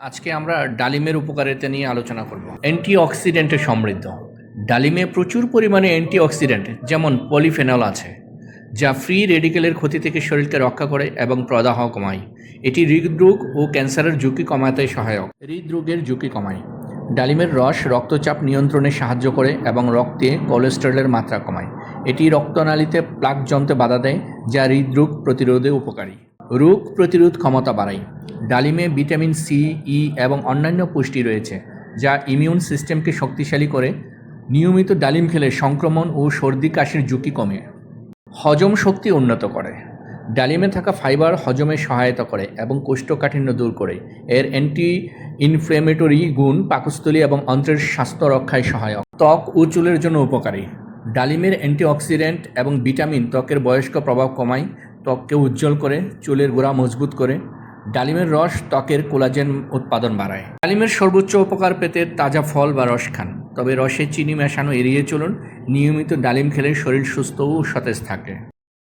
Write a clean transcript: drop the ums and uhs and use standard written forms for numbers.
আজকে আমরা ডালিমের উপকারিতা নিয়ে আলোচনা করব। অ্যান্টিঅক্সিডেন্টে সমৃদ্ধ ডালিমে প্রচুর পরিমাণে অ্যান্টিঅক্সিডেন্ট যেমন পলিফেনল আছে, যা ফ্রি রেডিকেলের ক্ষতি থেকে শরীরকে রক্ষা করে এবং প্রদাহ কমায়। এটি হৃদরোগ ও ক্যান্সারের ঝুঁকি কমাতে সহায়ক। হৃদরোগের ঝুঁকি কমায়। ডালিমের রস রক্তচাপ নিয়ন্ত্রণে সাহায্য করে এবং রক্তে কোলেস্টেরলের মাত্রা কমায়। এটি রক্তনালীতে প্লাক জমতে বাধা দেয়, যা হৃদরোগ প্রতিরোধে উপকারী। রোগ প্রতিরোধ ক্ষমতা বাড়ায়। ডালিমে ভিটামিন সি, ই এবং অন্যান্য পুষ্টি রয়েছে, যা ইমিউন সিস্টেমকে শক্তিশালী করে। নিয়মিত ডালিম খেলে সংক্রমণ ও সর্দি কাশির ঝুঁকি কমে। হজম শক্তি উন্নত করে। ডালিমে থাকা ফাইবার হজমে সহায়তা করে এবং কোষ্ঠকাঠিন্য দূর করে। এর অ্যান্টি ইনফ্লেমেটরি গুণ পাকস্থলী এবং অন্ত্রের স্বাস্থ্য রক্ষায় সহায়ক। ত্বক ও চুলের জন্য উপকারী। ডালিমের অ্যান্টিঅক্সিডেন্ট এবং ভিটামিন ত্বকের বয়স্ক প্রভাব কমায়, ত্বককে উজ্জ্বল করে, চুলের গোড়া মজবুত করে। ডালিমের রস ত্বকের কোলাজেন উৎপাদন বাড়ায়। ডালিমের সর্বোচ্চ উপকার পেতে তাজা ফল বা রস খান, তবে রসে চিনি মেশানো এড়িয়ে চলুন। নিয়মিত ডালিম খেলে শরীর সুস্থ ও সতেজ থাকে।